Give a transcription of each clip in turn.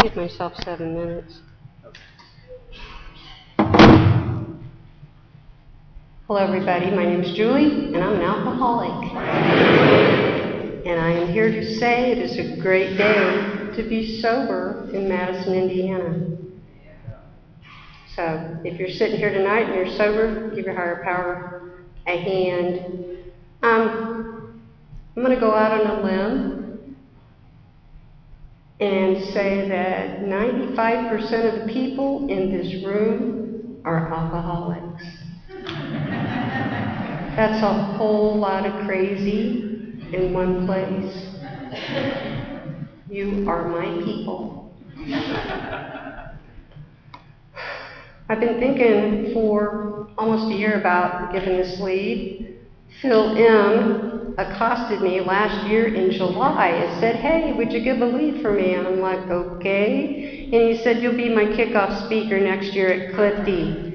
give myself 7 minutes. Hello, everybody. My name is Julie, and I'm an alcoholic. And I am here to say it is a great day to be sober in Madison, Indiana. So if you're sitting here tonight and you're sober, give your higher power a hand. I'm going to go out on a limb and say that 95% of the people in this room are alcoholics. That's a whole lot of crazy in one place. You are my people. I've been thinking for almost a year about giving this lead. Phil M. accosted me last year in July and said, "Hey, would you give a lead for me?" And I'm like, "Okay." And he said, "You'll be my kickoff speaker next year at Clifty."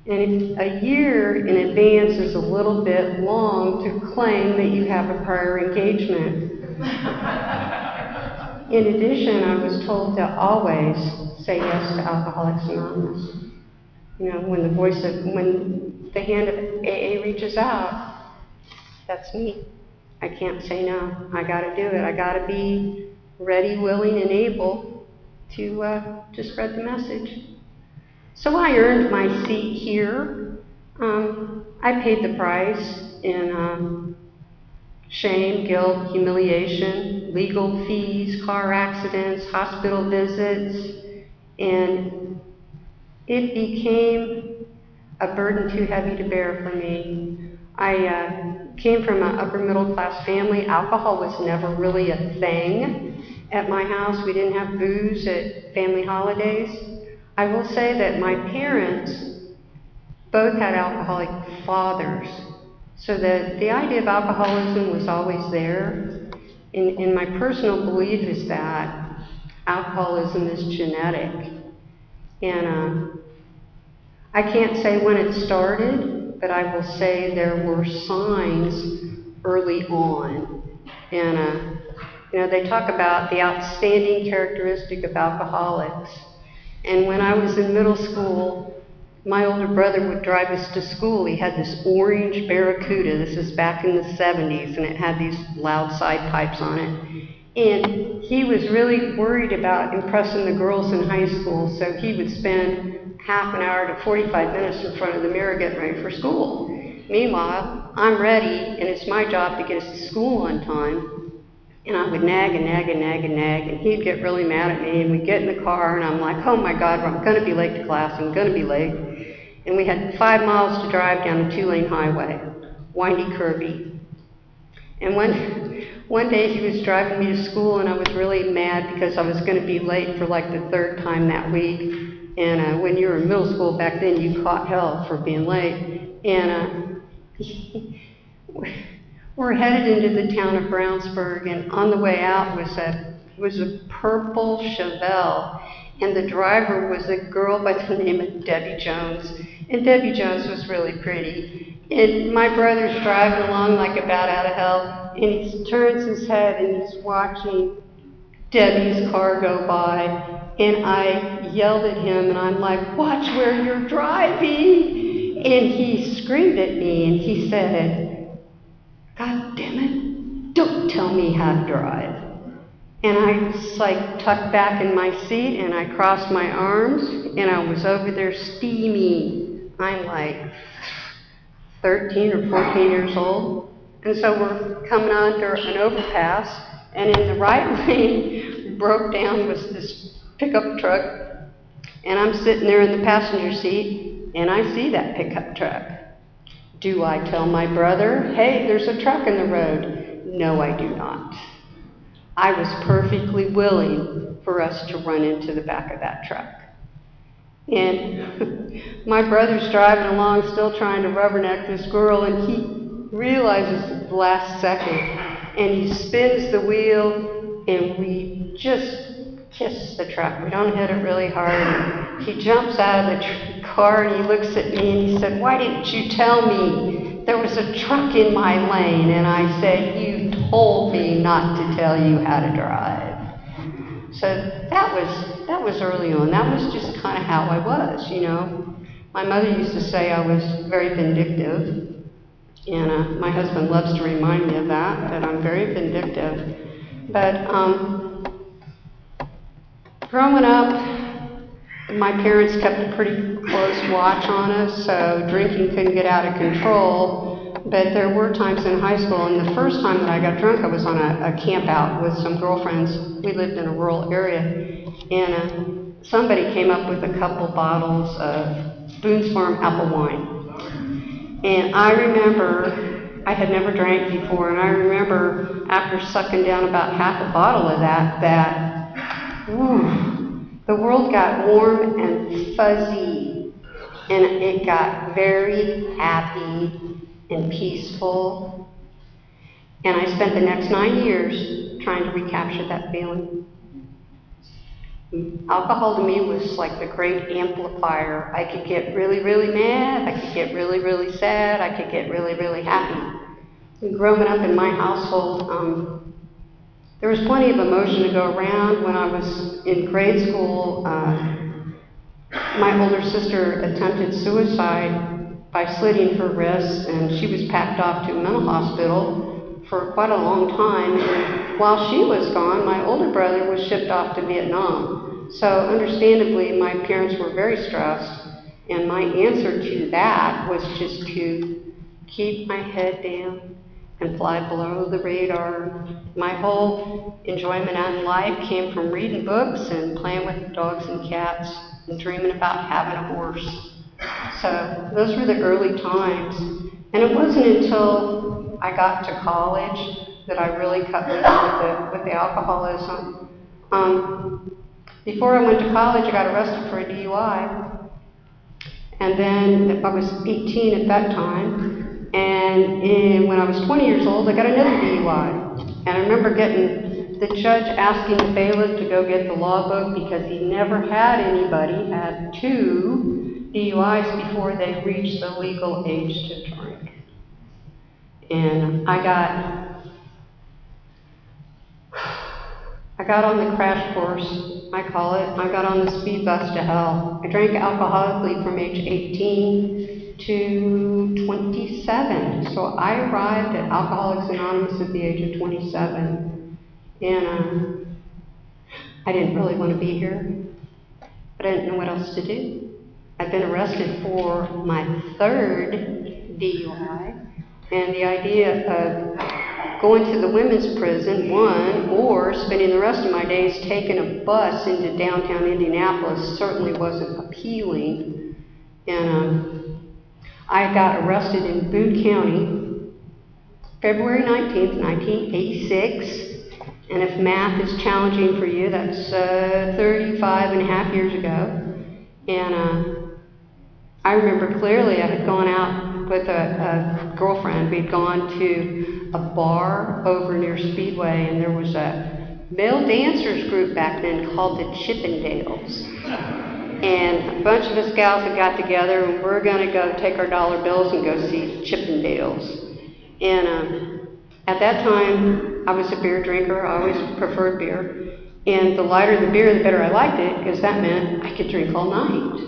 And a year in advance is a little bit long to claim that you have a prior engagement. In addition, I was told to always say yes to Alcoholics Anonymous. You know, when the hand of AA reaches out, that's me. I can't say no. I got to do it. I got to be ready, willing, and able to spread the message. So I earned my seat here. I paid the price in shame, guilt, humiliation, legal fees, car accidents, hospital visits, and it became a burden too heavy to bear for me. I came from an upper middle class family. Alcohol was never really a thing at my house. We didn't have booze at family holidays. I will say that my parents both had alcoholic fathers, so that the idea of alcoholism was always there. And my personal belief is that alcoholism is genetic. And I can't say when it started, but I will say there were signs early on. And they talk about the outstanding characteristic of alcoholics. And when I was in middle school, my older brother would drive us to school. He had this orange Barracuda. This is back in the 70s, and it had these loud side pipes on it. And he was really worried about impressing the girls in high school, so he would spend half an hour to 45 minutes in front of the mirror getting ready for school. Meanwhile, I'm ready, and it's my job to get us to school on time. And I would nag and nag and nag and nag, and he'd get really mad at me, and we'd get in the car, and I'm like, "Oh my God, I'm going to be late to class, I'm going to be late." And we had 5 miles to drive down a 2-lane highway, windy, curvy. And one day he was driving me to school, and I was really mad because I was going to be late for like the 3rd time that week. And when you were in middle school back then, you caught hell for being late. And we're headed into the town of Brownsburg, and on the way out was a purple Chevelle, and the driver was a girl by the name of Debbie Jones, and Debbie Jones was really pretty. And my brother's driving along like a bat out of hell, and he turns his head and he's watching Debbie's car go by, and I yelled at him, and I'm like, "Watch where you're driving!" And he screamed at me, and he said, "God damn it, don't tell me how to drive." And I was like tucked back in my seat, and I crossed my arms, and I was over there steaming. I'm like 13 or 14 years old. And so we're coming under an overpass, and in the right lane broke down was this pickup truck, and I'm sitting there in the passenger seat, and I see that pickup truck. Do I tell my brother, "Hey, there's a truck in the road"? No, I do not. I was perfectly willing for us to run into the back of that truck. And my brother's driving along, still trying to rubberneck this girl, and he realizes at the last second, and he spins the wheel, and we just kiss the truck. We don't hit it really hard. He jumps out of the car, and he looks at me, and he said, "Why didn't you tell me there was a truck in my lane?" And I said, "You told me not to tell you how to drive." So that was early on. That was just kind of how I was, you know. My mother used to say I was very vindictive, and my husband loves to remind me of that I'm very vindictive. But growing up, my parents kept a pretty close watch on us, so drinking couldn't get out of control. But there were times in high school, and the first time that I got drunk, I was on a camp out with some girlfriends. We lived in a rural area, and somebody came up with a couple bottles of Boone's Farm apple wine. And I remember, I had never drank before, and I remember after sucking down about half a bottle of that, the world got warm and fuzzy, and it got very happy and peaceful. And I spent the next 9 years trying to recapture that feeling. Alcohol to me was like the great amplifier. I could get really, really mad, I could get really, really sad, I could get really, really happy. And growing up in my household, there was plenty of emotion to go around. When I was in grade school, my older sister attempted suicide by slitting her wrists, and she was packed off to a mental hospital for quite a long time. And while she was gone, my older brother was shipped off to Vietnam. So understandably, my parents were very stressed, and my answer to that was just to keep my head down and fly below the radar. My whole enjoyment in life came from reading books and playing with dogs and cats and dreaming about having a horse. So those were the early times. And it wasn't until I got to college that I really cut loose with the alcoholism. Before I went to college, I got arrested for a DUI. And then I was 18 at that time. And when I was 20 years old, I got another DUI. And I remember getting the judge asking the bailiff to go get the law book because he never had anybody had 2 DUIs before they reached the legal age to drink. And I got on the crash course, I call it. I got on the speed bus to hell. I drank alcoholically from age 18 to 27. So I arrived at Alcoholics Anonymous at the age of 27. And I didn't really want to be here, but I didn't know what else to do. I've been arrested for my 3rd DUI, and the idea of going to the women's prison, one, or spending the rest of my days taking a bus into downtown Indianapolis certainly wasn't appealing. And I got arrested in Boone County, February 19th, 1986. And if math is challenging for you, that's 35 and a half years ago. And I remember clearly I had gone out with a girlfriend. We'd gone to a bar over near Speedway, and there was a male dancers group back then called the Chippendales. And a bunch of us gals had got together, and we're going to go take our dollar bills and go see Chippendales. And at that time, I was a beer drinker. I always preferred beer. And the lighter the beer, the better I liked it, because that meant I could drink all night.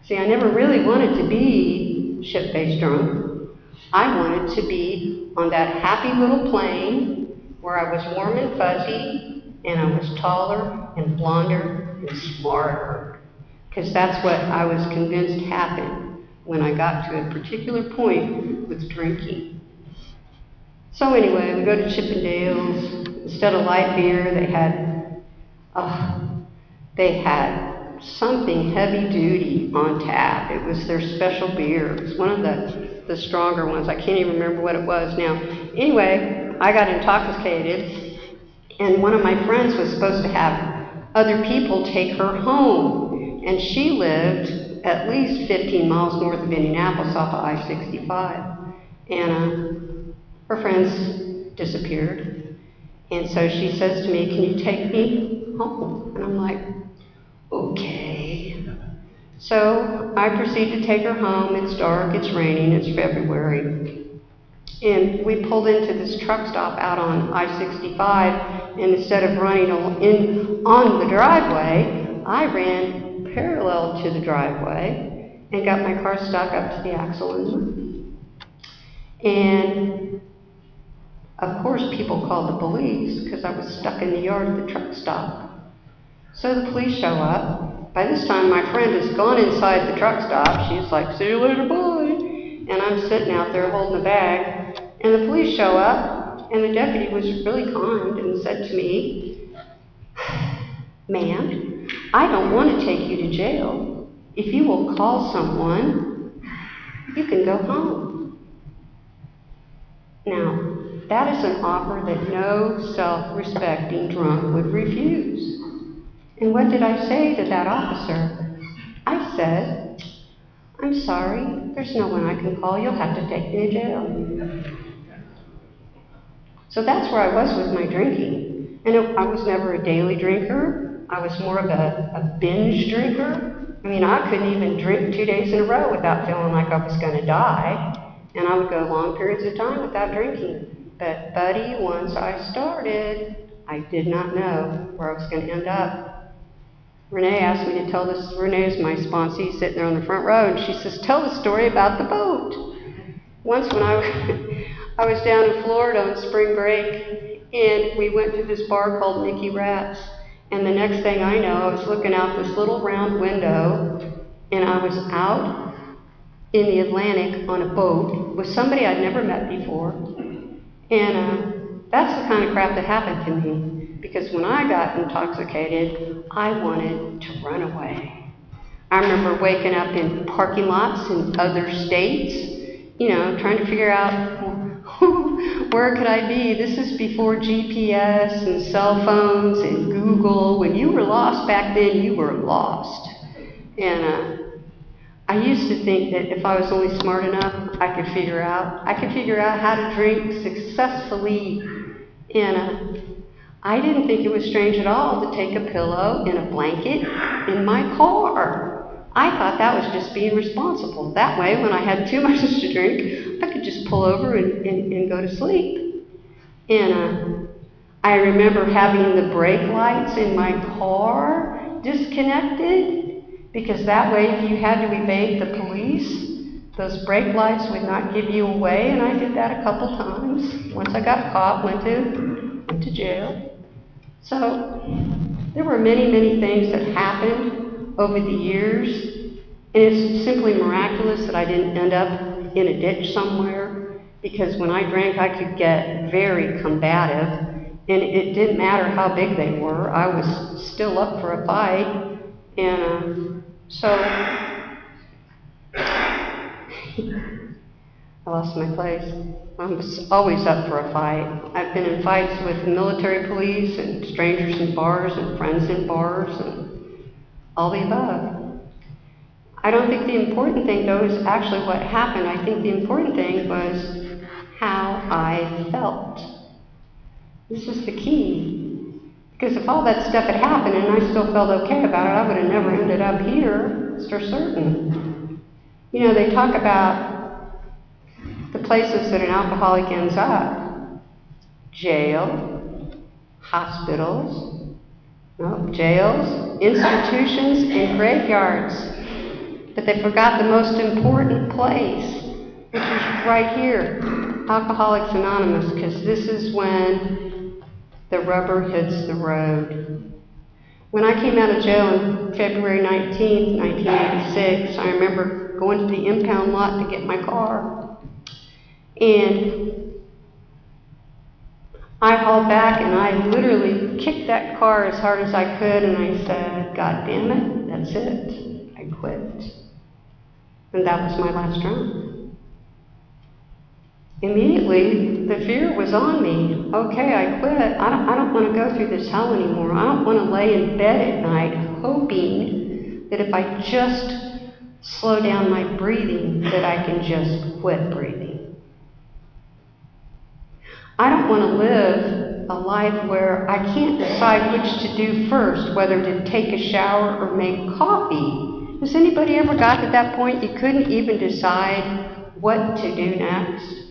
See, I never really wanted to be shit-faced drunk. I wanted to be on that happy little plane where I was warm and fuzzy, and I was taller and blonder and smarter, because that's what I was convinced happened when I got to a particular point with drinking. So anyway, we go to Chippendales. Instead of light beer, they had something heavy duty on tap. It was their special beer. It was one of the stronger ones. I can't even remember what it was now. Anyway, I got intoxicated, and one of my friends was supposed to have other people take her home. And she lived at least 15 miles north of Indianapolis off of I-65. And her friends disappeared. And so she says to me, "Can you take me home?" And I'm like, okay. So I proceed to take her home. It's dark, it's raining, it's February. And we pulled into this truck stop out on I-65, and instead of running in on the driveway, I ran parallel to the driveway and got my car stuck up to the axle in the mud. And of course, people called the police because I was stuck in the yard of the truck stop. So the police show up. By this time, my friend has gone inside the truck stop. She's like, "See you later, bye." And I'm sitting out there holding the bag. And the police show up, and the deputy was really kind and said to me, "Ma'am, I don't want to take you to jail. If you will call someone, you can go home." Now, that is an offer that no self-respecting drunk would refuse. And what did I say to that officer? I said, "I'm sorry, there's no one I can call. You'll have to take me to jail." So that's where I was with my drinking. And I was never a daily drinker. I was more of a binge drinker. I mean, I couldn't even drink 2 days in a row without feeling like I was going to die. And I would go long periods of time without drinking. But, buddy, once I started, I did not know where I was going to end up. Renee asked me to tell this. Renee is my sponsee, sitting there on the front row, and she says, "Tell the story about the boat." Once when I was down in Florida on spring break, and we went to this bar called Mickey Rat's, and the next thing I know, I was looking out this little round window, and I was out in the Atlantic on a boat with somebody I'd never met before. And that's the kind of crap that happened to me, because when I got intoxicated, I wanted to run away. I remember waking up in parking lots in other states, trying to figure out where could I be. This is before GPS and cell phones and Google. When you were lost back then, you were lost. And I used to think that if I was only smart enough, I could figure out how to drink successfully. And I didn't think it was strange at all to take a pillow and a blanket in my car. I thought that was just being responsible. That way, when I had too much to drink, I could just pull over and go to sleep. And I remember having the brake lights in my car disconnected, because that way, if you had to evade the police, those brake lights would not give you away. And I did that a couple times. Once I got caught, went to jail. So there were many, many things that happened over the years, and it's simply miraculous that I didn't end up in a ditch somewhere, because when I drank, I could get very combative, and it didn't matter how big they were. I was still up for a fight, and so I lost my place. I was always up for a fight. I've been in fights with military police and strangers in bars and friends in bars and all the above. I don't think the important thing, though, is actually what happened. I think the important thing was how I felt. This is the key. Because if all that stuff had happened and I still felt okay about it, I would have never ended up here, it's for certain. They talk about the places that an alcoholic ends up: jail, hospitals, jails, institutions, and graveyards. But they forgot the most important place, which is right here, Alcoholics Anonymous, because this is when the rubber hits the road. When I came out of jail on February 19th, 1986, I remember going to the impound lot to get my car. And I hauled back, and I literally kicked that car as hard as I could, and I said, "God damn it, that's it. I quit." And that was my last drunk. Immediately, the fear was on me. Okay, I quit. I don't want to go through this hell anymore. I don't want to lay in bed at night hoping that if I just slow down my breathing, that I can just quit breathing. I don't want to live a life where I can't decide which to do first, whether to take a shower or make coffee. Has anybody ever got to that point you couldn't even decide what to do next?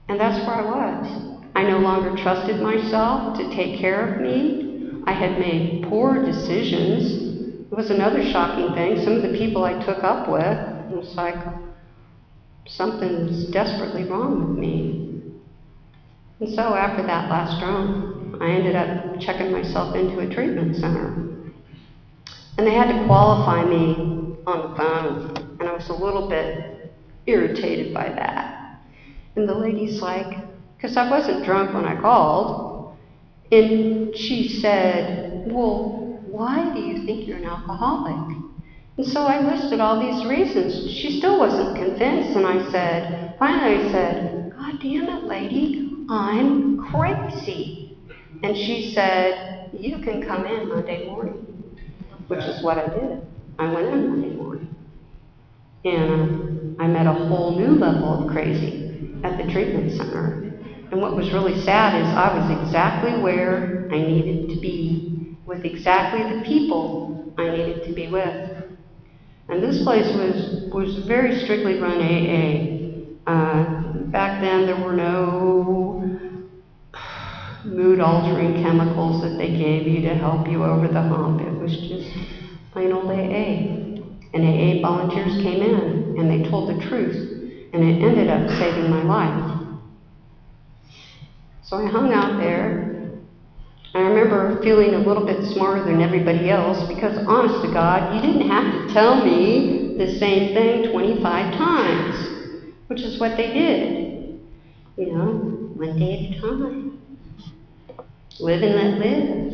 And that's where I was. I no longer trusted myself to take care of me. I had made poor decisions. It was another shocking thing. Some of the people I took up with, it was like something's desperately wrong with me. And so after that last drunk, I ended up checking myself into a treatment center. And they had to qualify me on the phone, and I was a little bit irritated by that. And the lady's like, because I wasn't drunk when I called, and she said, well, why do you think you're an alcoholic? And so I listed all these reasons. She still wasn't convinced, and finally I said, God damn it, lady, I'm crazy. And she said, you can come in Monday morning, which is what I did. I went in Monday morning. And I met a whole new level of crazy at the treatment center. And what was really sad is I was exactly where I needed to be, with exactly the people I needed to be with. And this place was very strictly run AA. Back then there were no mood-altering chemicals that they gave you to help you over the hump. It was just plain old AA. And AA volunteers came in, and they told the truth, and it ended up saving my life. So I hung out there. I remember feeling a little bit smarter than everybody else, because honest to God, you didn't have to tell me the same thing 25 times, which is what they did. You know, one day at a time. Live and let live.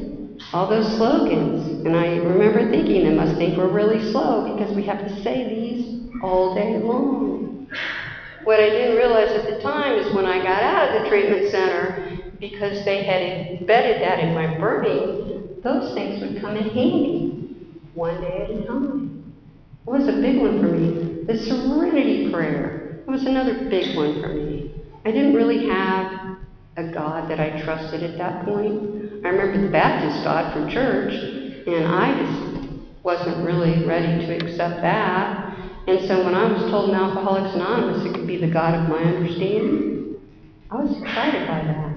All those slogans. And I remember thinking, they must think we're really slow because we have to say these all day long. What I didn't realize at the time is when I got out of the treatment center, because they had embedded that in my brain, those things would come in handy, one day at a time. It was a big one for me. The serenity prayer was another big one for me. I didn't really have a God that I trusted at that point. I remember the Baptist God from church, and I just wasn't really ready to accept that. And so when I was told in Alcoholics Anonymous it could be the God of my understanding, I was excited by that.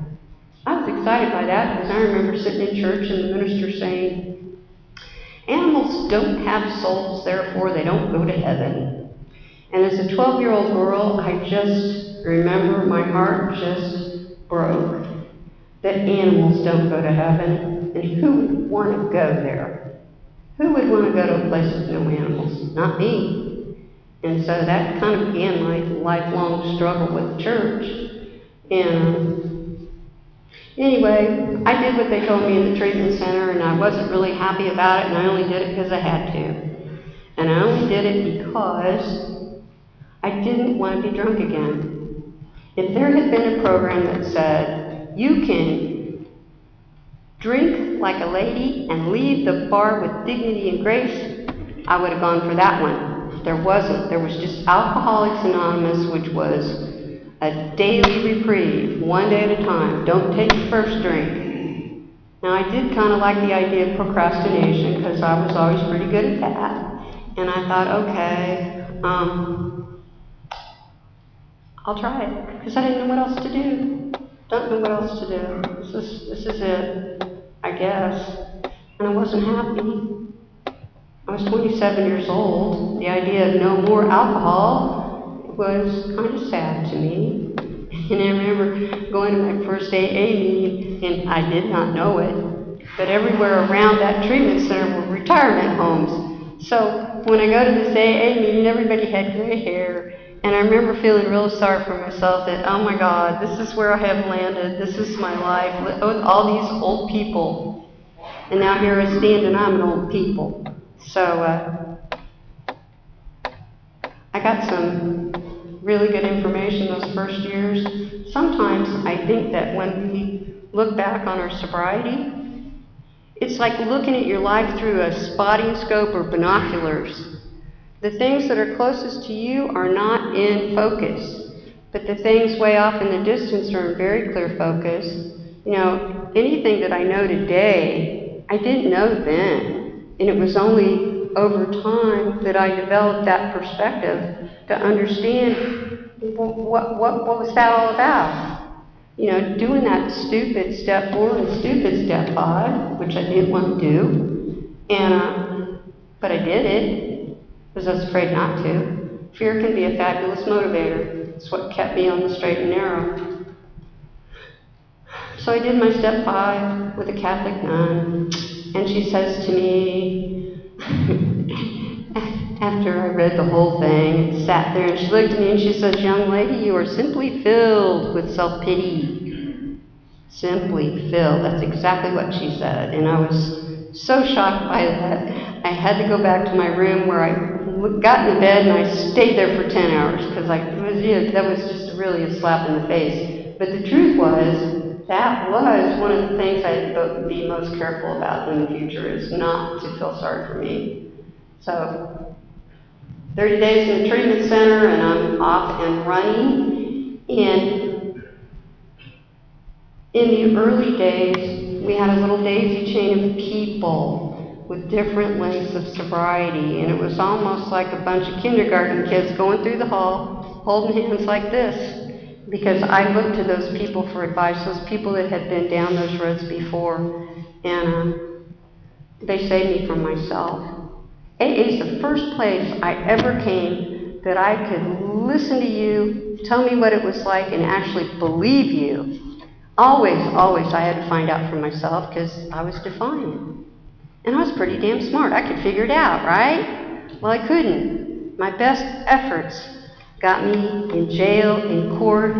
I was excited by that because I remember sitting in church and the minister saying, animals don't have souls, therefore they don't go to heaven. And as a 12-year-old girl, I just remember my heart just broke that animals don't go to heaven. And who would want to go there? Who would want to go to a place with no animals? Not me. And so that kind of began my lifelong struggle with the church. And anyway, I did what they told me in the treatment center, and I wasn't really happy about it, and I only did it because I had to. And I only did it because I didn't want to be drunk again. If there had been a program that said, you can drink like a lady and leave the bar with dignity and grace, I would have gone for that one. There wasn't. There was just Alcoholics Anonymous, which was a daily reprieve, one day at a time. Don't take the first drink. Now, I did kind of like the idea of procrastination because I was always pretty good at that. And I thought, okay, I'll try it because I didn't know what else to do. Don't know what else to do. This is it, I guess. And I wasn't happy. I was 27 years old. The idea of no more alcohol was kind of sad to me. And I remember going to my first AA meeting, and I did not know it, but everywhere around that treatment center were retirement homes. So when I go to this AA meeting, everybody had gray hair. And I remember feeling real sorry for myself that, oh my God, this is where I have landed. This is my life with all these old people. And now here I stand and I'm an old people. So I got some really good information those first years. Sometimes I think that when we look back on our sobriety, it's like looking at your life through a spotting scope or binoculars. The things that are closest to you are not in focus, but the things way off in the distance are in very clear focus. You know, anything that I know today, I didn't know then. And it was only over time that I developed that perspective to understand what was that all about? You know, doing that stupid step 4 and stupid step 5, which I didn't want to do, and but I did it because I was afraid not to. Fear can be a fabulous motivator. It's what kept me on the straight and narrow. So I did my step 5 with a Catholic nun, and she says to me, after I read the whole thing, and sat there, and she looked at me and she says, "Young lady, you are simply filled with self-pity." Simply filled. That's exactly what she said. And I was so shocked by that, I had to go back to my room where I got in bed and I stayed there for 10 hours because that was just really a slap in the face. But the truth was, that was one of the things I'd be most careful about in the future, is not to feel sorry for me. So 30 days in the treatment center, and I'm off and running. And in the early days, we had a little daisy chain of people with different lengths of sobriety, and it was almost like a bunch of kindergarten kids going through the hall, holding hands like this, because I looked to those people for advice, those people that had been down those roads before, and they saved me from myself. AA is the first place I ever came that I could listen to you, tell me what it was like, and actually believe you. Always I had to find out for myself because I was defiant. And I was pretty damn smart. I could figure it out, right? Well, I couldn't. My best efforts got me in jail, in court,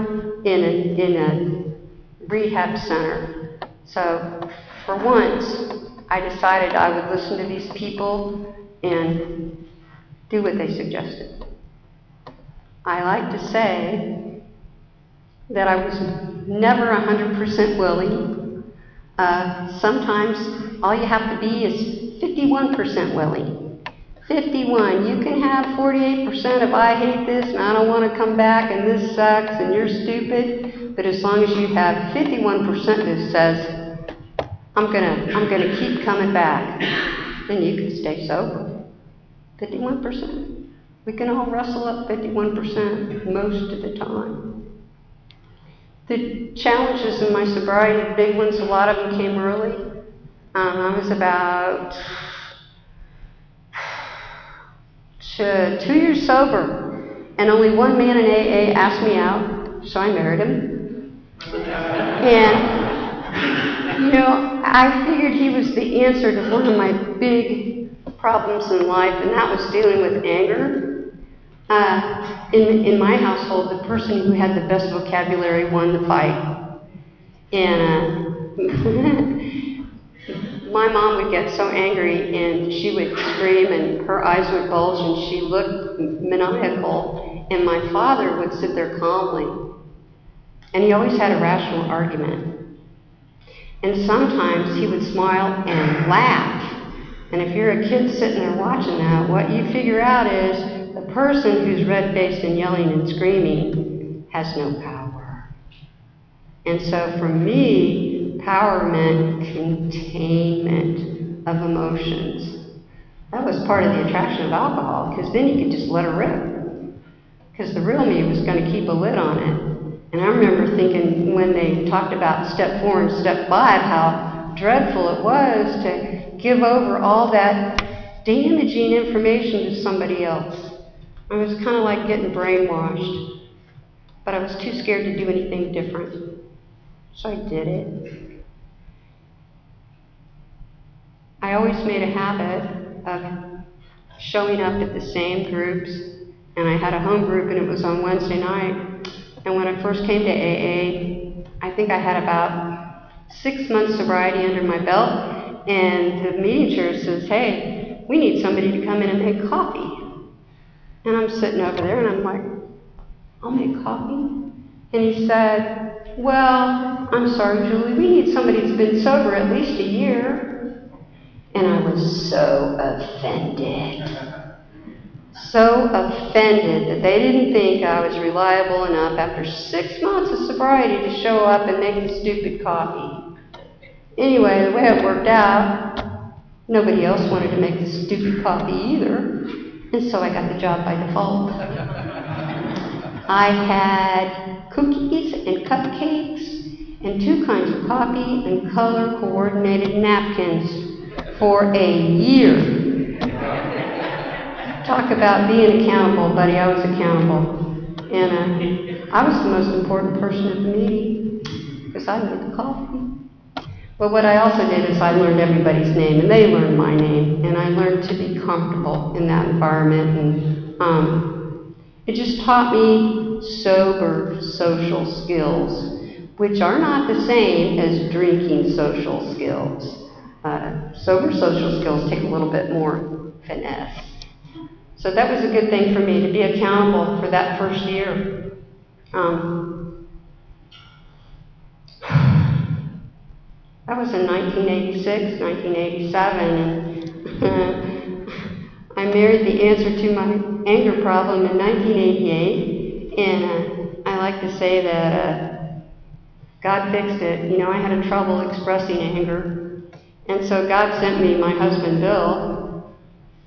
in a rehab center. So for once, I decided I would listen to these people and do what they suggested. I like to say that I was never 100% willing. Sometimes all you have to be is 51% willing. 51. You can have 48% of I hate this and I don't want to come back and this sucks and you're stupid. But as long as you have 51% that says, I'm gonna keep coming back, then you can stay sober. 51%. We can all wrestle up 51% most of the time. The challenges in my sobriety, the big ones, a lot of them came early. I was about 2 years sober, and only one man in AA asked me out, so I married him. And, I figured he was the answer to one of my big problems in life, and that was dealing with anger. In my household, the person who had the best vocabulary won the fight. And my mom would get so angry, and she would scream, and her eyes would bulge, and she looked maniacal. And my father would sit there calmly, and he always had a rational argument. And sometimes he would smile and laugh. And if you're a kid sitting there watching that, what you figure out is the person who's red-faced and yelling and screaming has no power. And so for me, power meant containment of emotions. That was part of the attraction of alcohol, because then you could just let it rip. Because the real me was going to keep a lid on it. And I remember thinking when they talked about step 4 and step 5, how dreadful it was to give over all that damaging information to somebody else. I was kind of like getting brainwashed, but I was too scared to do anything different. So I did it. I always made a habit of showing up at the same groups, and I had a home group, and it was on Wednesday night. And when I first came to AA, I think I had about 6 months sobriety under my belt, and the meeting chair says, "Hey, we need somebody to come in and make coffee." And I'm sitting over there, and I'm like, "I'll make coffee?" And he said, "Well, I'm sorry, Julie, we need somebody that's been sober at least a year." And I was so offended. So offended that they didn't think I was reliable enough after 6 months of sobriety to show up and make the stupid coffee. Anyway, the way it worked out, nobody else wanted to make the stupid coffee either, and so I got the job by default. I had cookies and cupcakes and 2 kinds of coffee and color-coordinated napkins for a year. Talk about being accountable, buddy. I was accountable. And I was the most important person at the meeting because I made the coffee. But what I also did is I learned everybody's name, and they learned my name, and I learned to be comfortable in that environment. And it just taught me sober social skills, which are not the same as drinking social skills. Sober social skills take a little bit more finesse. So that was a good thing for me, to be accountable for that first year. That was in 1986, 1987, and I married the answer to my anger problem in 1988, and I like to say that God fixed it. You know, I had trouble expressing anger, and so God sent me my husband, Bill,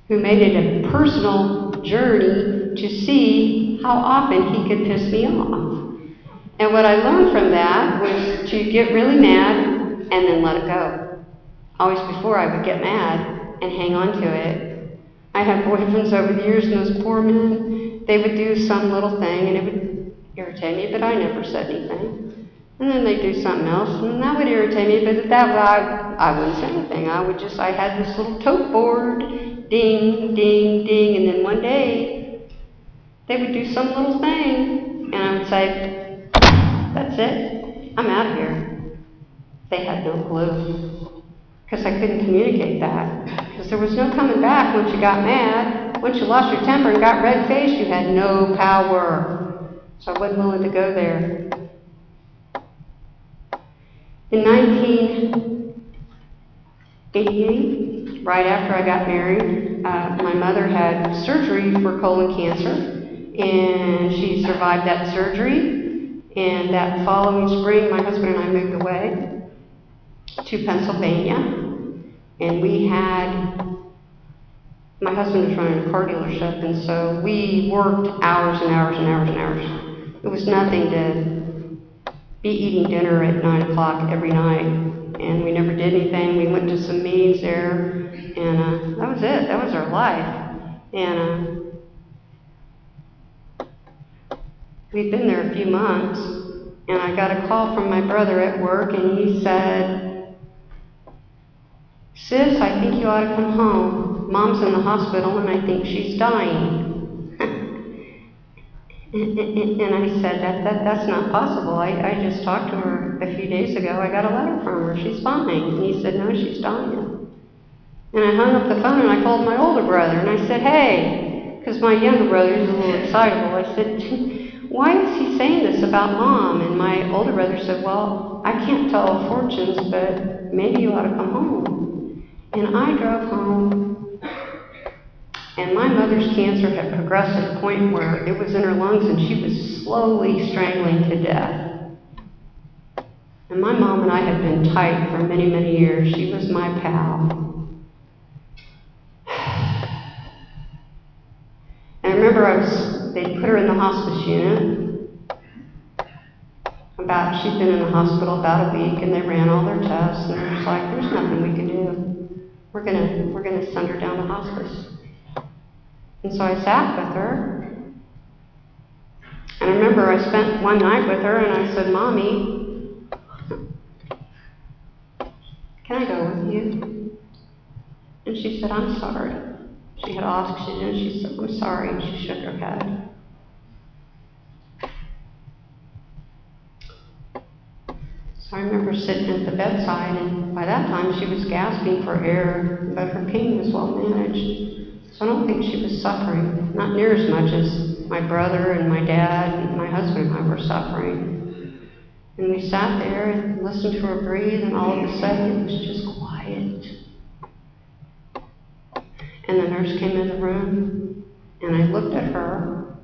who made it a personal journey to see how often he could piss me off. And what I learned from that was to get really mad and then let it go. Always before I would get mad and hang on to it. I had boyfriends over the years, and those poor men, they would do some little thing and it would irritate me, but I never said anything. And then they'd do something else and that would irritate me, but at that way I wouldn't say anything. I had this little tote board, ding, ding, ding, and then one day they would do some little thing and I would say, that's it, I'm out of here. They had no clue, because I couldn't communicate that. Because there was no coming back once you got mad. Once you lost your temper and got red-faced, you had no power. So I wasn't willing to go there. In 1988, right after I got married, my mother had surgery for colon cancer, and she survived that surgery. And that following spring, my husband and I moved away to Pennsylvania, and my husband was running a car dealership, and so we worked hours and hours and hours and hours. It was nothing to be eating dinner at 9 o'clock every night, and we never did anything. We went to some meetings there, and that was it. That was our life. And we'd been there a few months, and I got a call from my brother at work, and he said, Sis, I think you ought to come home. Mom's in the hospital and I think she's dying. and I said, that's not possible. I just talked to her a few days ago. I got a letter from her. She's fine. And he said, no, she's dying. And I hung up the phone and I called my older brother and I said, hey, because my younger brother is a little excitable. I said, why is he saying this about Mom? And my older brother said, well, I can't tell fortunes, but maybe you ought to come home. And I drove home, and my mother's cancer had progressed to the point where it was in her lungs and she was slowly strangling to death. And my mom and I had been tight for many, many years. She was my pal. And I remember they put her in the hospice unit. She'd been in the hospital about a week, and they ran all their tests, and it was like, there's nothing we can do. We're gonna send her down to hospice. And so I sat with her. And I remember I spent one night with her and I said, Mommy, can I go with you? And she said, I'm sorry. She had oxygen and she said, I'm sorry. And she shook her head. So I remember sitting at the bedside, and by that time she was gasping for air, but her pain was well managed. So I don't think she was suffering, not near as much as my brother and my dad and my husband and I were suffering. And we sat there and listened to her breathe, and all of a sudden it was just quiet. And the nurse came in the room, and I looked at her,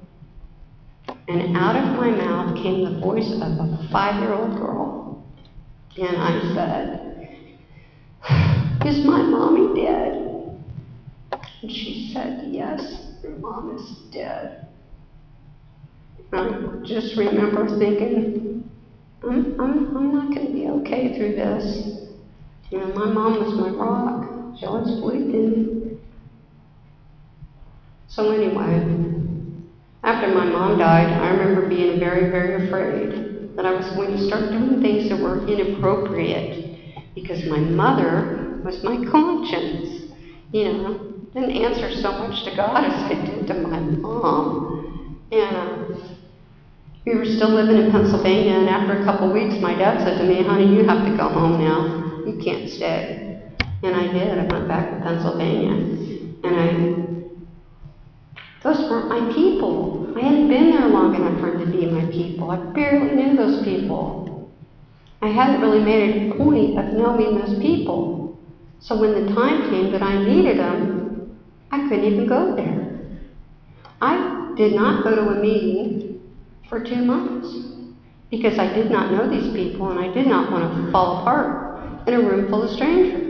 and out of my mouth came the voice of a 5-year-old girl. And I said, is my mommy dead? And she said, yes, your mom is dead. I just remember thinking, I'm not going to be okay through this. You know, my mom was my rock. She always believed in me. So anyway, after my mom died, I remember being very, very afraid that I was going to start doing things that were inappropriate because my mother was my conscience. You know, didn't answer so much to God as I did to my mom. And we were still living in Pennsylvania, and after a couple weeks, my dad said to me, honey, you have to go home now. You can't stay. And I did. I went back to Pennsylvania. Those weren't my people. I hadn't been there long enough for them to be my people. I barely knew those people. I hadn't really made a point of knowing those people. So when the time came that I needed them, I couldn't even go there. I did not go to a meeting for 2 months because I did not know these people and I did not want to fall apart in a room full of strangers.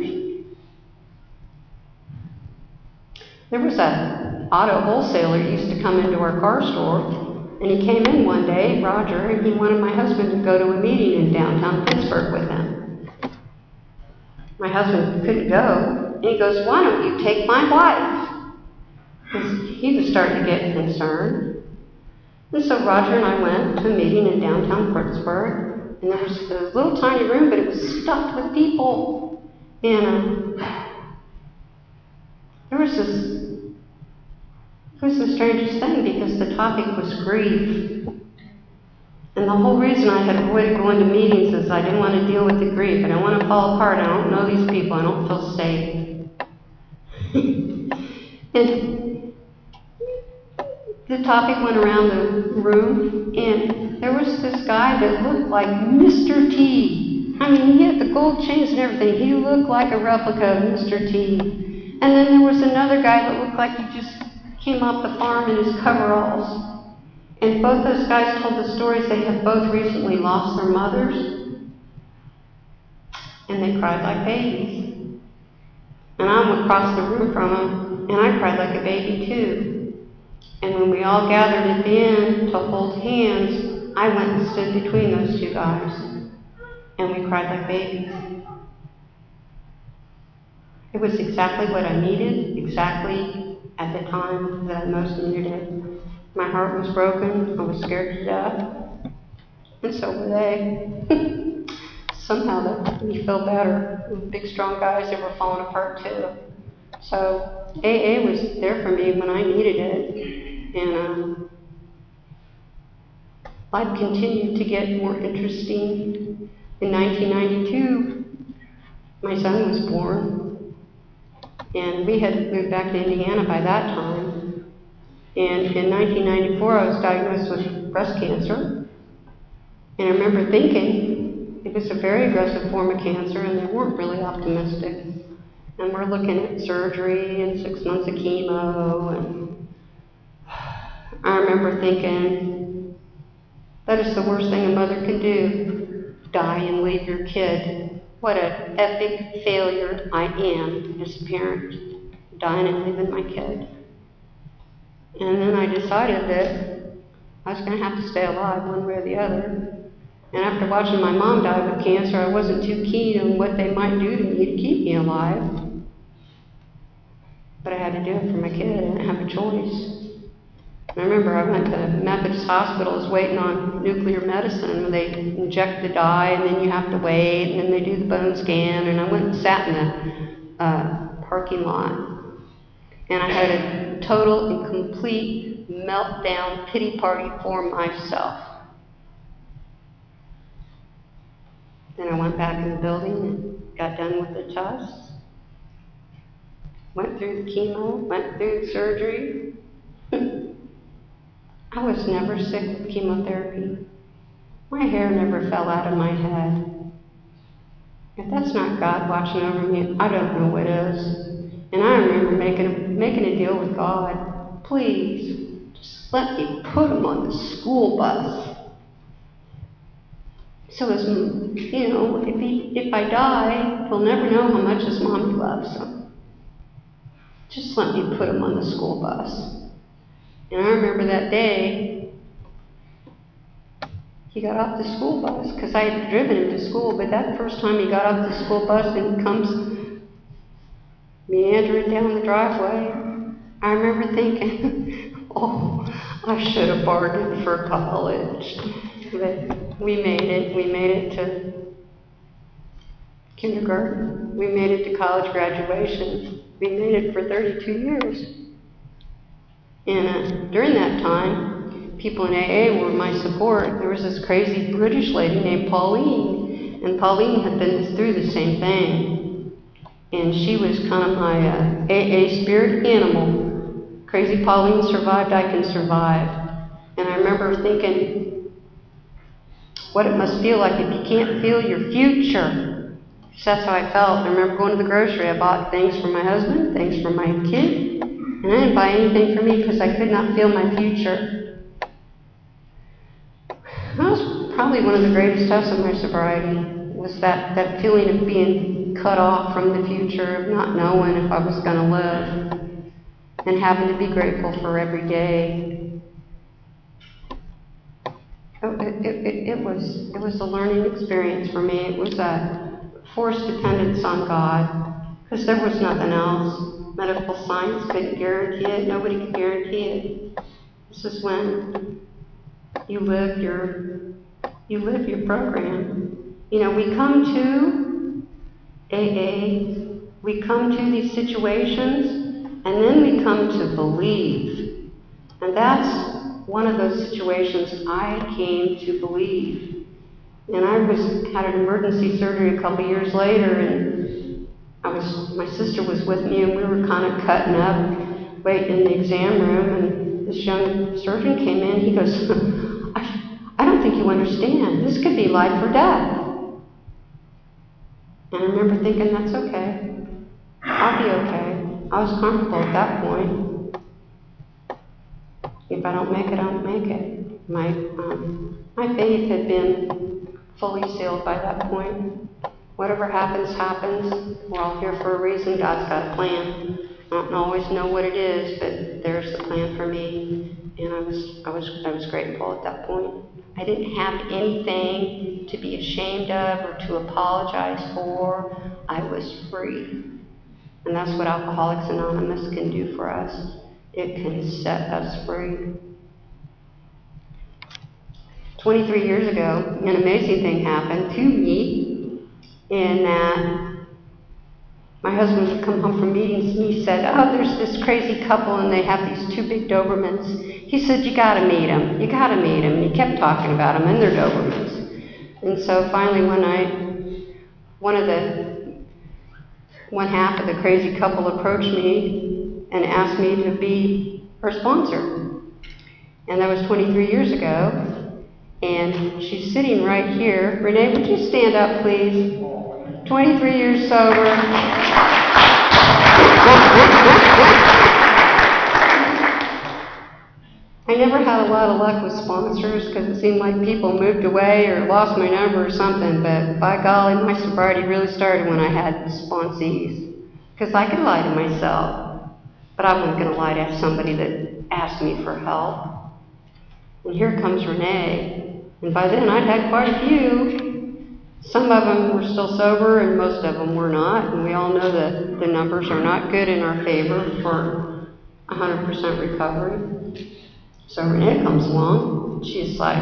There was an auto wholesaler who used to come into our car store, and he came in one day, Roger, and he wanted my husband to go to a meeting in downtown Pittsburgh with him. My husband couldn't go, and he goes, why don't you take my wife? Because he was starting to get concerned. And so Roger and I went to a meeting in downtown Pittsburgh, and there was a little tiny room, but it was stuffed with people. And it was the strangest thing because the topic was grief. And the whole reason I had avoided going to meetings is I didn't want to deal with the grief. I don't want to fall apart. I don't know these people. I don't feel safe. And the topic went around the room, and there was this guy that looked like Mr. T. I mean, he had the gold chains and everything. He looked like a replica of Mr. T. And then there was another guy that looked like he just came off the farm in his coveralls. And both those guys told the stories. They had both recently lost their mothers. And they cried like babies. And I went across the room from them, and I cried like a baby too. And when we all gathered at the end to hold hands, I went and stood between those two guys. And we cried like babies. It was exactly what I needed, exactly at the time that I most needed it. My heart was broken. I was scared to death. And so were they. Somehow that made me feel better. Big, strong guys, they were falling apart too. So AA was there for me when I needed it. And life continued to get more interesting. In 1992, my son was born. And we had moved back to Indiana by that time. And in 1994, I was diagnosed with breast cancer. And I remember thinking it was a very aggressive form of cancer, and they weren't really optimistic. And we're looking at surgery and 6 months of chemo. And I remember thinking, that is the worst thing a mother can do, die and leave your kid. What an epic failure I am as a parent, dying and leaving my kid. And then I decided that I was going to have to stay alive one way or the other. And after watching my mom die with cancer, I wasn't too keen on what they might do to me to keep me alive. But I had to do it for my kid. I didn't have a choice. And I remember I went to Methodist hospitals waiting on nuclear medicine when they inject the dye, and then you have to wait, and then they do the bone scan. And I went and sat in the parking lot. And I had a total and complete meltdown pity party for myself. Then I went back in the building and got done with the tests. Went through the chemo, went through the surgery. I was never sick with chemotherapy. My hair never fell out of my head. If that's not God watching over me, I don't know what is. And I remember making a deal with God. Please, just let me put him on the school bus. So as you know, if I die, he'll never know how much his mommy loves him. Just let me put him on the school bus. And I remember that day, he got off the school bus, because I had driven him to school, but that first time he got off the school bus and comes meandering down the driveway, I remember thinking, oh, I should have bargained for college. But we made it to kindergarten, we made it to college graduation, we made it for 32 years. And during that time, people in AA were my support. There was this crazy British lady named Pauline, and Pauline had been through the same thing. And she was kind of my AA spirit animal. Crazy Pauline survived, I can survive. And I remember thinking what it must feel like if you can't feel your future. So that's how I felt. I remember going to the grocery. I bought things for my husband, things for my kid, and I didn't buy anything for me because I could not feel my future. That was probably one of the greatest tests of my sobriety, was that feeling of being cut off from the future, of not knowing if I was going to live, and having to be grateful for every day. It was a learning experience for me. It was a forced dependence on God, because there was nothing else. Medical science couldn't guarantee it. Nobody could guarantee it. This is when you live your program. You know, we come to AA, we come to these situations, and then we come to believe. And that's one of those situations I came to believe. And I had an emergency surgery a couple years later, and my sister was with me, and we were kind of cutting up, waiting in the exam room, and this young surgeon came in. He goes, I don't think you understand. This could be life or death. And I remember thinking, that's okay. I'll be okay. I was comfortable at that point. If I don't make it, I don't make it. My faith had been fully sealed by that point. Whatever happens, happens. We're all here for a reason. God's got a plan. I don't always know what it is, but there's the plan for me. And I was grateful at that point. I didn't have anything to be ashamed of or to apologize for. I was free. And that's what Alcoholics Anonymous can do for us. It can set us free. 23 years ago, an amazing thing happened to me, in that my husband would come home from meetings and he said, oh, there's this crazy couple and they have these two big Dobermans. He said, you gotta meet them. You gotta meet them. And he kept talking about them and their Dobermans. And so finally one night, one half of the crazy couple approached me and asked me to be her sponsor. And that was 23 years ago. And she's sitting right here. Renee, would you stand up, please? 23 years sober. I never had a lot of luck with sponsors because it seemed like people moved away or lost my number or something, but by golly, my sobriety really started when I had sponsees. Because I could lie to myself, but I wasn't going to lie to somebody that asked me for help. And here comes Renee. And by then I'd had quite a few. Some of them were still sober and most of them were not. And we all know that the numbers are not good in our favor for 100% recovery. So Renee comes along. She's like,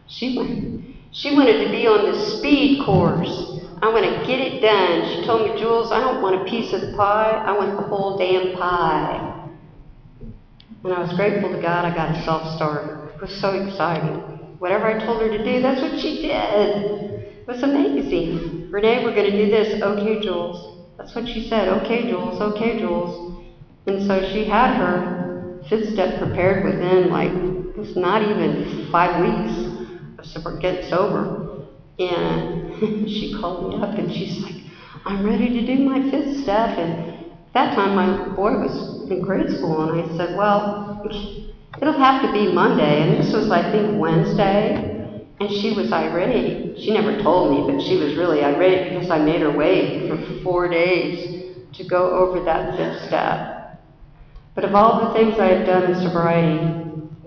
she wanted to be on the speed course. I want to get it done. She told me, Jules, I don't want a piece of the pie. I want the whole damn pie. And I was grateful to God I got a self-starter. It was so exciting. Whatever I told her to do, that's what she did. It was amazing. Renee, we're going to do this. Okay, Jules. That's what she said. Okay, Jules. Okay, Jules. And so she had her fifth step prepared within, it was not even 5 weeks of getting sober. And she called me up and she's like, I'm ready to do my fifth step. And at that time, my boy was in grade school. And I said, well, it'll have to be Monday. And this was, I think, Wednesday. And she was irate. She never told me, but she was really irate because I made her wait for 4 days to go over that fifth step. But of all the things I had done in sobriety,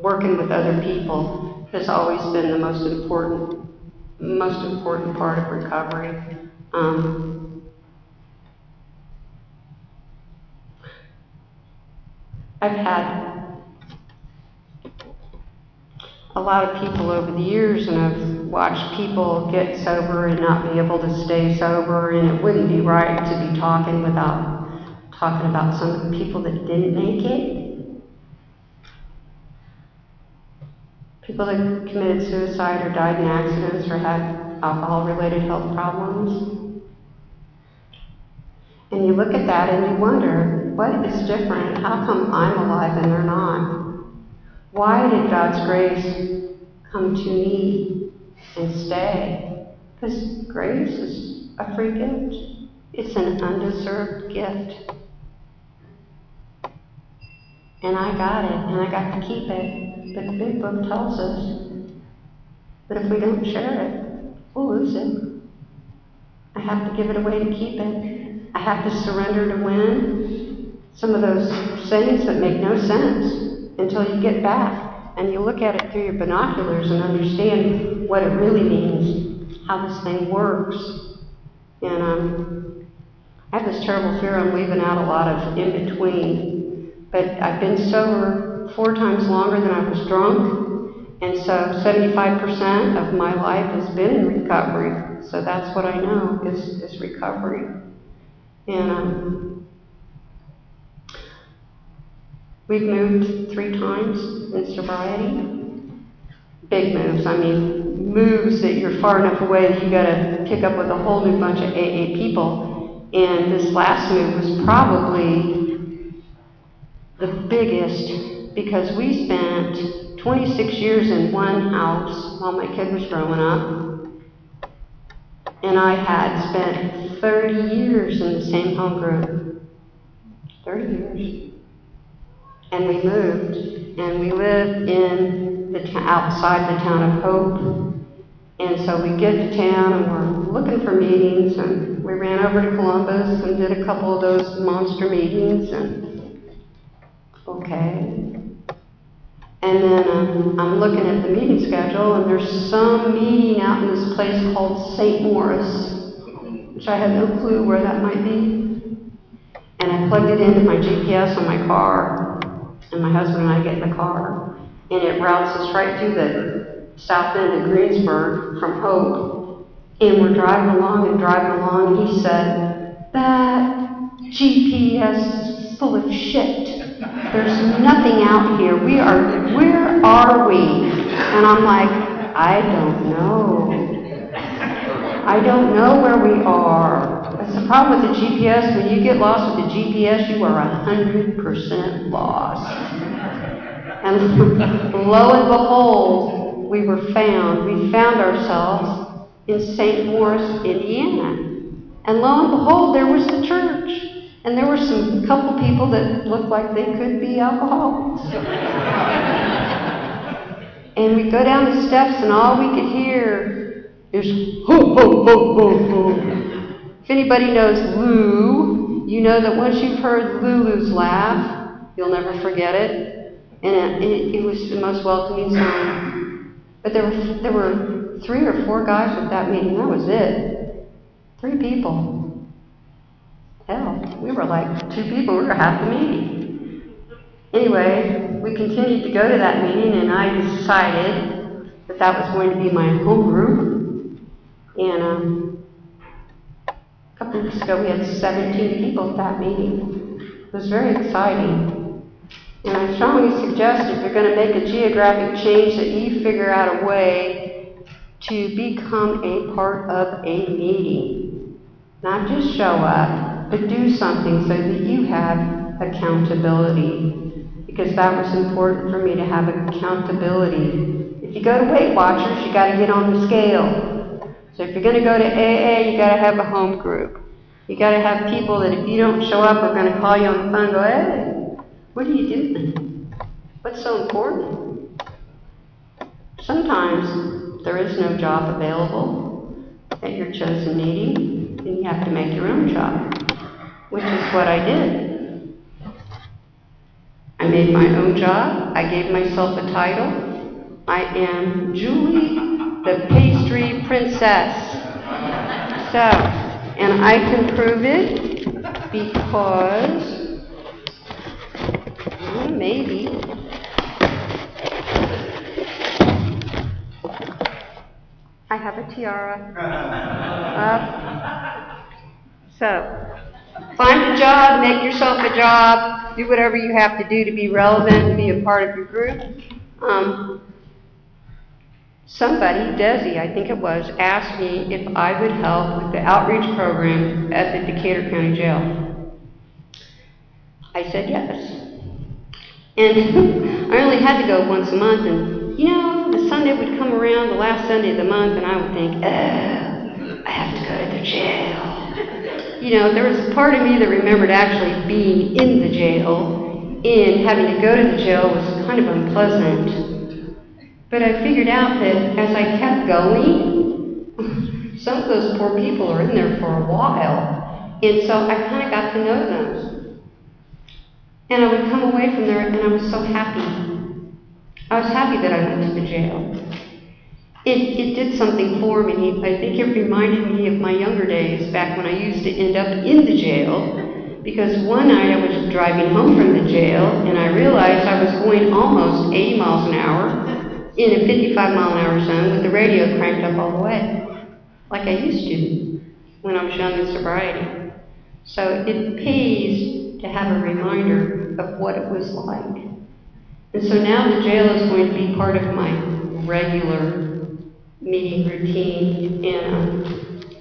working with other people, has always been the most important part of recovery. I've had a lot of people over the years, and I've watched people get sober and not be able to stay sober, and it wouldn't be right to be talking about some of the people that didn't make it. People that committed suicide or died in accidents or had alcohol-related health problems. And you look at that and you wonder, what is different? How come I'm alive and they're not? Why did God's grace come to me and stay? Because grace is a free gift. It's an undeserved gift. And I got it, and I got to keep it. But the big book tells us that if we don't share it, we'll lose it. I have to give it away to keep it. I have to surrender to win. Some of those sayings that make no sense until you get back and you look at it through your binoculars and understand what it really means, how this thing works. And I have this terrible fear I'm leaving out a lot of in between. But I've been sober 4 times longer than I was drunk, and so 75% of my life has been in recovery. So that's what I know is recovery. And we've moved 3 times in sobriety. Big moves. I mean, moves that you're far enough away that you got to pick up with a whole new bunch of AA people. And this last move was probably the biggest, because we spent 26 years in one house while my kid was growing up, and I had spent 30 years in the same home group. 30 years. And we moved, and we lived in outside the town of Hope. And so we get to town, and we're looking for meetings, and we ran over to Columbus and did a couple of those monster meetings, and okay. And then I'm looking at the meeting schedule, and there's some meeting out in this place called St. Morris, which I have no clue where that might be. And I plugged it into my GPS on my car, and my husband and I get in the car, and it routes us right through the south end of Greensburg from Hope. And we're driving along, and he said, "That GPS is full of shit. There's nothing out here. Where are we?" And I'm like, I don't know. I don't know where we are. That's the problem with the GPS. When you get lost with the GPS, you are 100% lost. And lo and behold, we found ourselves in St. Morris, Indiana. And lo and behold, there was the church. And there were a couple people that looked like they could be alcoholics. And we go down the steps, and all we could hear is ho, ho, ho, ho, ho. If anybody knows Lou, you know that once you've heard Lulu's laugh, you'll never forget it. And it was the most welcoming song. But there were 3 or 4 guys at that meeting. That was it. 3 people. Hell, we were like 2 people. We were half the meeting. Anyway, we continued to go to that meeting, and I decided that was going to be my home group. And a couple weeks ago, we had 17 people at that meeting. It was very exciting. And I strongly suggest if you're going to make a geographic change that you figure out a way to become a part of a meeting. Not just show up, but do something so that you have accountability. Because that was important for me to have accountability. If you go to Weight Watchers, you got to get on the scale. So if you're going to go to AA, you got to have a home group. You got to have people that if you don't show up are going to call you on the phone and go, "Hey, what are you doing? What's so important?" Sometimes there is no job available at your chosen meeting, and you have to make your own job, which is what I did. I made my own job. I gave myself a title. I am Julie, the pastry princess. So, and I can prove it because, maybe, I have a tiara. So, find a job, make yourself a job, do whatever you have to do to be relevant and be a part of your group. Somebody, Desi, I think it was, asked me if I would help with the outreach program at the Decatur County Jail. I said yes. And I only had to go once a month, and the Sunday would come around, the last Sunday of the month, and I would think, I have to go to the jail. There was a part of me that remembered actually being in the jail, and having to go to the jail was kind of unpleasant. But I figured out that as I kept going, some of those poor people are in there for a while, and so I kind of got to know them. And I would come away from there, and I was so happy. I was happy that I went to the jail. It did something for me. I think it reminded me of my younger days, back when I used to end up in the jail, because one night I was driving home from the jail, and I realized I was going almost 80 miles an hour in a 55-mile-an-hour zone with the radio cranked up all the way, like I used to when I was young in sobriety. So it pays to have a reminder of what it was like. And so now the jail is going to be part of my regular meeting routine. And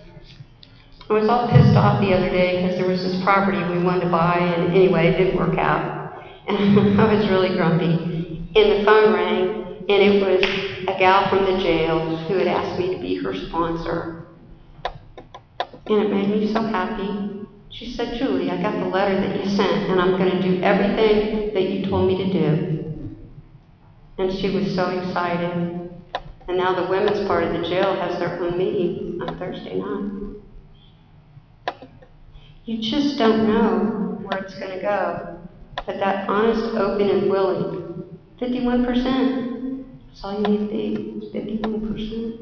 I was all pissed off the other day because there was this property we wanted to buy, and anyway, it didn't work out. And I was really grumpy. And the phone rang, and it was a gal from the jail who had asked me to be her sponsor. And it made me so happy. She said, Julie, I got the letter that you sent, and I'm going to do everything that you told me to do. And she was so excited. And now the women's part of the jail has their own meeting on Thursday night. You just don't know where it's going to go. But that honest, open, and willing, 51%. That's all you need to be, 51%.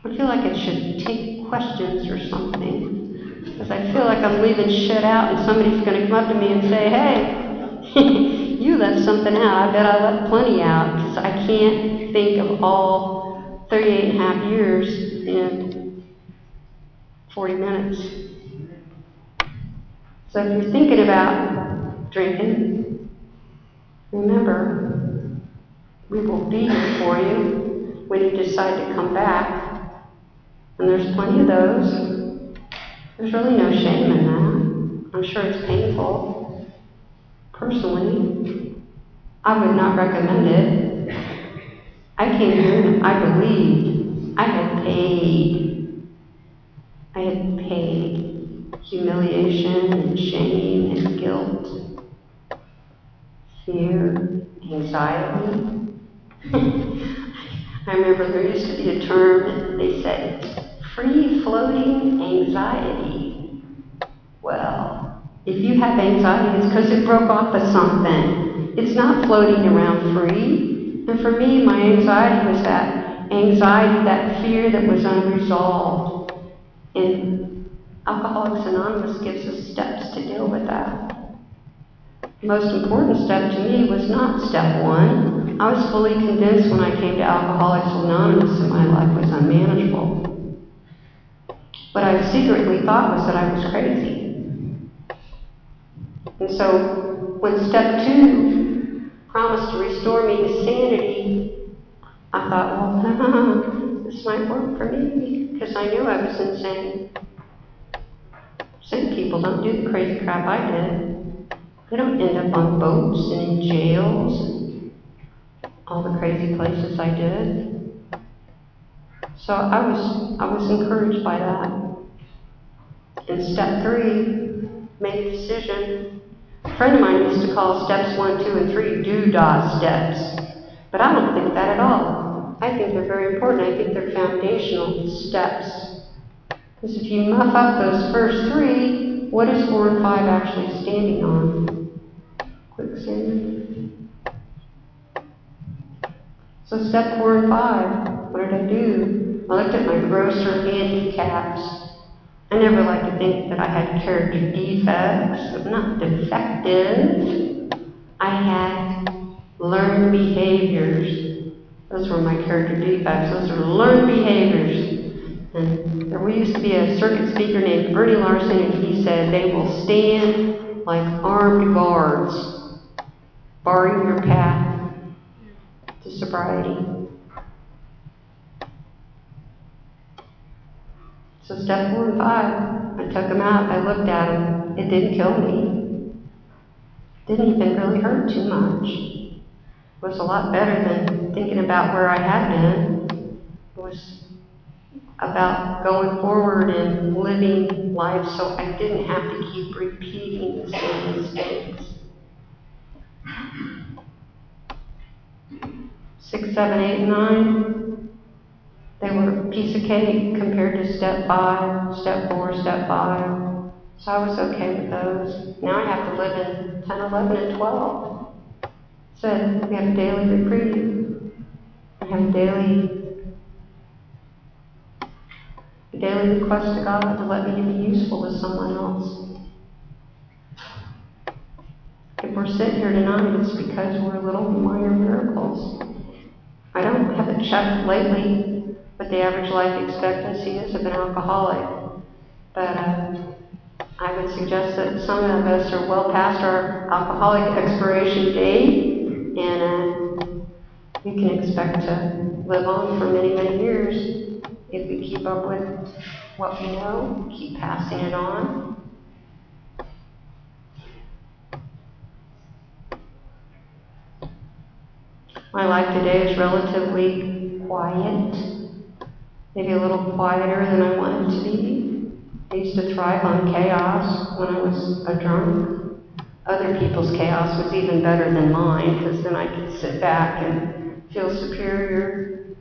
I feel like it should take questions or something, because I feel like I'm leaving shit out, and somebody's going to come up to me and say, hey, you left something out. I bet I left plenty out, because I can't think of all 38 and a half years in 40 minutes. So if you're thinking about drinking, remember, we will be here for you when you decide to come back. And there's plenty of those. There's really no shame in that. I'm sure it's painful. Personally, I would not recommend it. I came here and I believed. I had paid. I had paid humiliation and shame and guilt, fear, anxiety. I remember there used to be a term that they said, free-floating anxiety. Well, if you have anxiety, it's because it broke off of something. It's not floating around free. And for me, my anxiety was that anxiety, that fear that was unresolved. And Alcoholics Anonymous gives us steps to deal with that. The most important step to me was not step one. I was fully convinced when I came to Alcoholics Anonymous that my life was unmanageable. What I secretly thought was that I was crazy. And so when step two promised to restore me to sanity, I thought, well, this might work for me, because I knew I was insane. Sane people don't do the crazy crap I did. They don't end up on boats and in jails and all the crazy places I did. So I was encouraged by that. And step three, make a decision. A friend of mine used to call steps 1, 2, and 3 doodah steps. But I don't think that at all. I think they're very important. I think they're foundational steps. Because if you muff up those first 3, what is 4 and 5 actually standing on? Quicksand. So step 4 and 5, what did I do? I looked at my grosser handicaps. I never liked to think that I had character defects. I'm not defective. I had learned behaviors. Those were my character defects. Those are learned behaviors. And there used to be a circuit speaker named Ernie Larson, and he said, they will stand like armed guards, barring your path to sobriety. So step 4 and 5, I took them out, I looked at them. It didn't kill me. Didn't even really hurt too much. It was a lot better than thinking about where I had been. It was about going forward and living life so I didn't have to keep repeating the same mistakes. 6, 7, 8, and 9, they were a piece of cake compared to step 5, step 4, step 5. So I was okay with those. Now I have to live in 10, 11, and 12. Said we have a daily reprieve. We have a daily request to God to let me be useful to someone else. If we're sitting here tonight, it's because we're little minor miracles. I don't have a check lately what the average life expectancy is of an alcoholic, but I would suggest that some of us are well past our alcoholic expiration date, and we can expect to live on for many, many years if we keep up with what we know, keep passing it on. My life today is relatively quiet, maybe a little quieter than I want it to be. I used to thrive on chaos when I was a drunk. Other people's chaos was even better than mine, because then I could sit back and feel superior.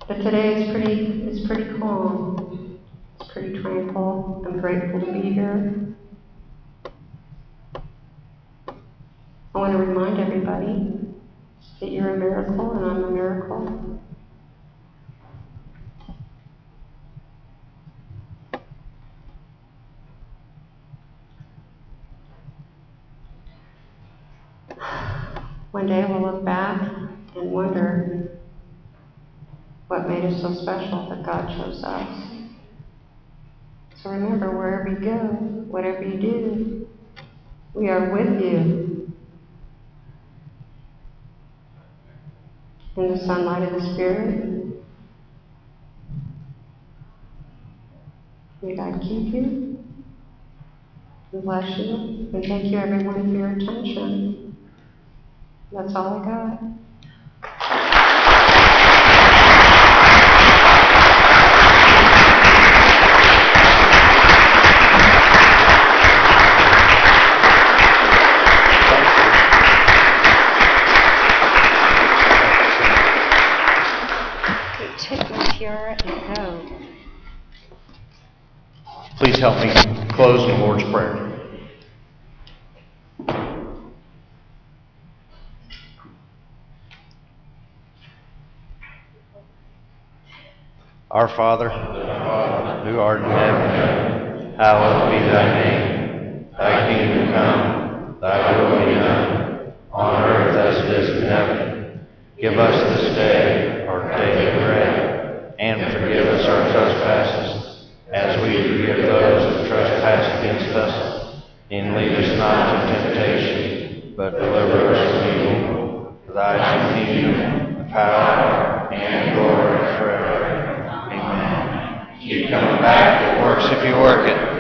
But today it's pretty calm. It's pretty tranquil. I'm grateful to be here. I want to remind everybody that you're a miracle and I'm a miracle. One day we'll look back and wonder what made us so special that God chose us. So remember, wherever you go, whatever you do, we are with you. In the sunlight of the Spirit. May God keep you and bless you. And thank you, everyone, for your attention. That's all I got. Please help me close in the Lord's Prayer. Our Father, who art in heaven, hallowed be thy name. Thy kingdom come, thy will be done, on earth as it is in heaven. Give us this day our daily bread, and forgive us our trespasses, as we forgive those who trespass against us. And lead us not into temptation, but deliver us from evil. For thine is the kingdom, the power, and glory forever. Amen. Keep coming back. It works if you work it.